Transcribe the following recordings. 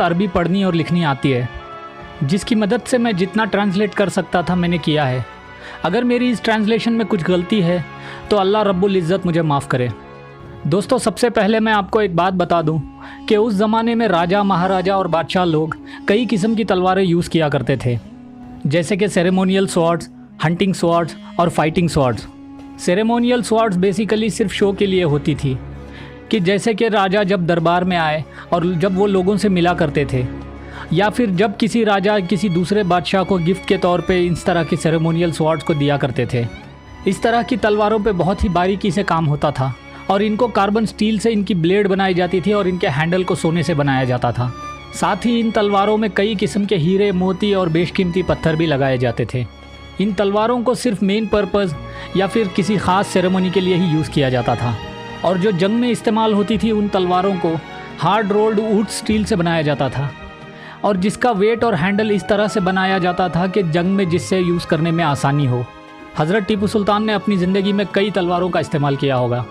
अरबी पढ़नी और लिखनी आती है, जिसकी मदद से मैं जितना ट्रांसलेट कर सकता था मैंने किया है। अगर मेरी इस ट्रांसलेशन में कुछ गलती है तो अल्लाह रब्बुल इज़्ज़त मुझे माफ़ करे। दोस्तों, सबसे पहले मैं आपको एक बात बता दूं कि उस ज़माने में राजा, महाराजा और बादशाह लोग कई किस्म की तलवारें यूज़ किया करते थे, जैसे कि सेरेमोनियल स्वॉर्ड्स, हंटिंग स्वॉर्ड्स और fighting swords. Ceremonial swords basically सिर्फ शो के लिए होती थी, कि जैसे कि राजा जब दरबार में आए और जब वो लोगों से मिला करते थे, या फिर जब किसी राजा किसी दूसरे बादशाह को गिफ्ट के तौर पे इस तरह के सेरेमोनियल स्वॉर्ड्स को दिया करते थे। इस तरह की तलवारों पे बहुत ही बारीकी से काम होता था और इनको कार्बन स्टील से इनकी ब्लेड बनाई जाती थी और इनके हैंडल को सोने से बनाया जाता था। साथ ही इन तलवारों में कई किस्म के हीरे, मोती और बेशकीमती पत्थर भी लगाए जाते थे। इन तलवारों को सिर्फ मेन पर्पज़ या फिर किसी ख़ास सेरेमनी के लिए ही यूज़ किया जाता था, और जो जंग में इस्तेमाल होती थी उन तलवारों को हार्ड रोल्ड वुड स्टील से बनाया जाता था, और जिसका वेट और हैंडल इस तरह से बनाया जाता था कि जंग में जिससे यूज़ करने में आसानी हो। हज़रत टीपू सुल्तान ने अपनी ज़िंदगी में कई तलवारों का इस्तेमाल किया होगा,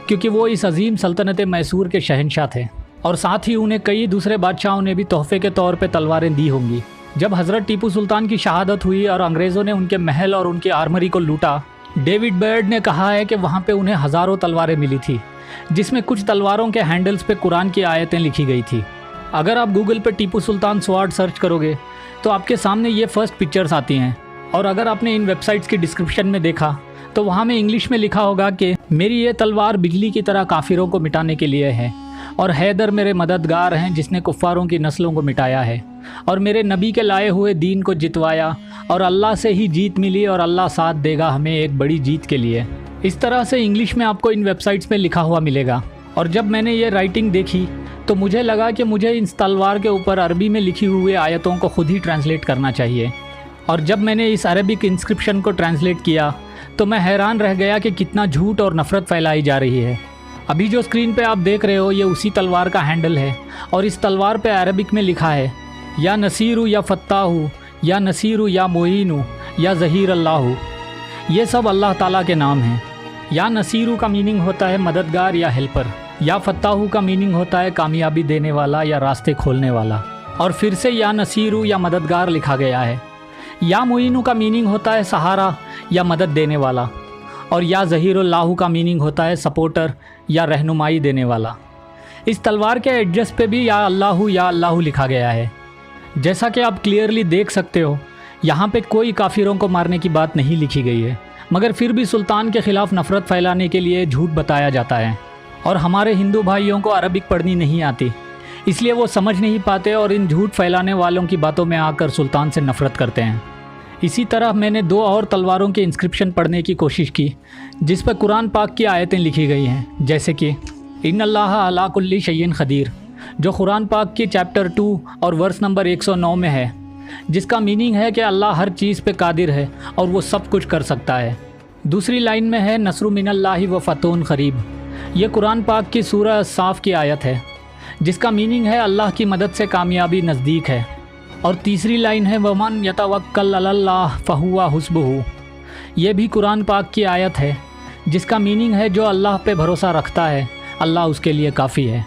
क्योंकि वो इस अजीम सल्तनत मैसूर के शहंशाह थे, और साथ ही उन्हें कई दूसरे बादशाहों ने भी तोहफे के तौर पर तलवारें दी होंगी। जब हज़रत टीपू सुल्तान की शहादत हुई और अंग्रेज़ों ने उनके महल और उनकी आर्मरी को लूटा, डेविड बर्ड ने कहा है कि वहाँ पे उन्हें हज़ारों तलवारें मिली थी, जिसमें कुछ तलवारों के हैंडल्स पे कुरान की आयतें लिखी गई थी। अगर आप गूगल पे टीपू सुल्तान स्वॉर्ड सर्च करोगे तो आपके सामने ये फर्स्ट पिक्चर्स आती हैं, और अगर आपने इन वेबसाइट्स की डिस्क्रिप्शन में देखा तो वहाँ में इंग्लिश में लिखा होगा कि मेरी ये तलवार बिजली की तरह काफिरों को मिटाने के लिए है, और हैदर मेरे मददगार हैं जिसने कुफ्फारों की नस्लों को मिटाया है, और मेरे नबी के लाए हुए दीन को जितवाया, और अल्लाह से ही जीत मिली, और अल्लाह साथ देगा हमें एक बड़ी जीत के लिए। इस तरह से इंग्लिश में आपको इन वेबसाइट्स में लिखा हुआ मिलेगा। और जब मैंने ये राइटिंग देखी तो मुझे लगा कि मुझे इस तलवार के ऊपर अरबी में लिखी हुई आयतों को खुद ही ट्रांसलेट करना चाहिए। और जब मैंने इस अरबिक इंस्क्रिप्शन को ट्रांसलेट किया तो मैं हैरान रह गया कि कितना झूठ और नफ़रत फैलाई जा रही है। अभी जो स्क्रीन पे आप देख रहे हो ये उसी तलवार का हैंडल है, और इस तलवार पे अरबिक में लिखा है या नसीरू या फत्ताहू या नसीरू या मोइनू या ज़हीर अल्लाहू। ये सब अल्लाह ताला के नाम हैं। या नसीरू का मीनिंग होता है मददगार या हेल्पर, या फत्ताहू का मीनिंग होता है कामयाबी देने वाला या रास्ते खोलने वाला, और फिर से या नसीरू या मददगार लिखा गया है। या मोइनू का मीनिंग होता है सहारा या मदद देने वाला, और या ज़हीरुल्लाहु का मीनिंग होता है सपोर्टर या रहनुमाई देने वाला। इस तलवार के एड्रेस पे भी या अल्लाहु लिखा गया है। जैसा कि आप क्लियरली देख सकते हो, यहाँ पे कोई काफिरों को मारने की बात नहीं लिखी गई है, मगर फिर भी सुल्तान के ख़िलाफ़ नफ़रत फैलाने के लिए झूठ बताया जाता है। और हमारे हिंदू भाइयों को अरबिक पढ़नी नहीं आती, इसलिए वो समझ नहीं पाते और इन झूठ फैलाने वालों की बातों में आकर सुल्तान से नफ़रत करते हैं। इसी तरह मैंने 2 और तलवारों के इंस्क्रिप्शन पढ़ने की कोशिश की जिस पर कुरान पाक की आयतें लिखी गई हैं, जैसे कि इन्नल्लाह अला कुल्ली शैइन क़दीर, जो कुरान पाक की चैप्टर 2 और वर्स नंबर 109 में है, जिसका मीनिंग है कि अल्लाह हर चीज़ पे कादिर है और वो सब कुछ कर सकता है। दूसरी लाइन में है नसरु मिनल्लाहि व फतहुन क़रीब, ये कुरान पाक की सूरह साफ़ की आयत है, जिसका मीनिंग है अल्लाह की मदद से कामयाबी नज़दीक है। और तीसरी लाइन है वमन यतवक्कल अलल्लाह फहुवा हुस्बुहु, ये भी कुरान पाक की आयत है, जिसका मीनिंग है जो अल्लाह पे भरोसा रखता है अल्लाह उसके लिए काफ़ी है।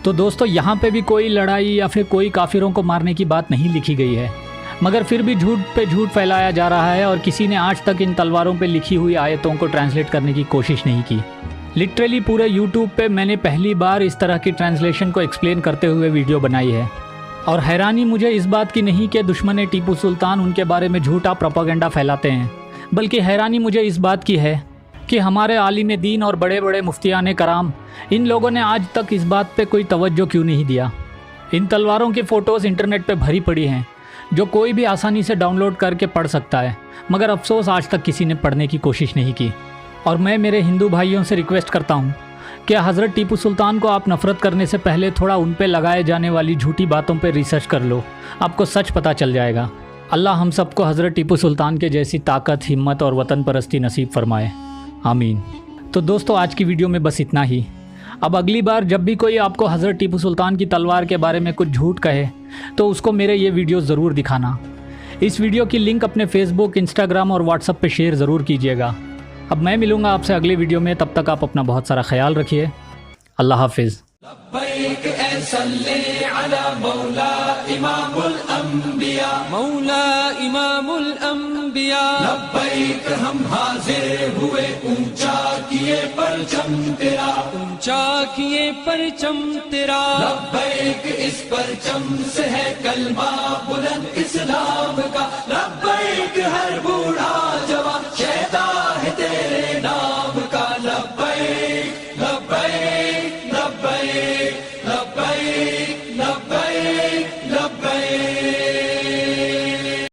तो दोस्तों, यहाँ पे भी कोई लड़ाई या फिर कोई काफिरों को मारने की बात नहीं लिखी गई है, मगर फिर भी झूठ पे झूठ फैलाया जा रहा है, और किसी ने आज तक इन तलवारों पे लिखी हुई आयतों को ट्रांसलेट करने की कोशिश नहीं की। लिटरली पूरे यूट्यूब पे मैंने पहली बार इस तरह की ट्रांसलेशन को एक्सप्लेन करते हुए वीडियो बनाई है, और हैरानी मुझे इस बात की नहीं कि दुश्मन टीपू सुल्तान उनके बारे में झूठा प्रोपेगेंडा फैलाते हैं, बल्कि हैरानी मुझे इस बात की है कि हमारे आलिम दीन और बड़े बड़े मुफ्तियान कराम, इन लोगों ने आज तक इस बात पे कोई तवज्जो क्यों नहीं दिया। इन तलवारों की फ़ोटोज़ इंटरनेट पे भरी पड़ी हैं, जो कोई भी आसानी से डाउनलोड करके पढ़ सकता है, मगर अफसोस आज तक किसी ने पढ़ने की कोशिश नहीं की। और मैं मेरे हिंदू भाइयों से रिक्वेस्ट करता हूँ कि हज़रत टीपू सुल्तान को आप नफ़रत करने से पहले थोड़ा उन पे लगाए जाने वाली झूठी बातों पे रिसर्च कर लो, आपको सच पता चल जाएगा। अल्लाह हम सबको हज़रत टीपू सुल्तान के जैसी ताकत, हिम्मत और वतन परस्ती नसीब फरमाए, आमीन। तो दोस्तों, आज की वीडियो में बस इतना ही। अब अगली बार जब भी कोई आपको हज़रत टीपू सुल्तान की तलवार के बारे में कुछ झूठ कहे तो उसको मेरे ये वीडियो ज़रूर दिखाना। इस वीडियो की लिंक अपने फेसबुक, इंस्टाग्राम और व्हाट्सएप पे शेयर ज़रूर कीजिएगा। अब मैं मिलूँगा आपसे अगले वीडियो में, तब तक आप अपना बहुत सारा ख्याल रखिए। अल्लाह हाफिज़। सल्ले अला मौला इमामुल अंबिया, मौला इमामुल अंबिया। लब्बैक हम हाजिर हुए, ऊंचा किए परचम तेरा, ऊंचा किए परचम तेरा। लब्बैक इस परचम से है कलमा बुलंद इस्लाम का, लब्बैक हर बूढ़ा जवान शहदा है तेरे नाम का, लब्बैक लब्बैक लब्बैक लब्बैक।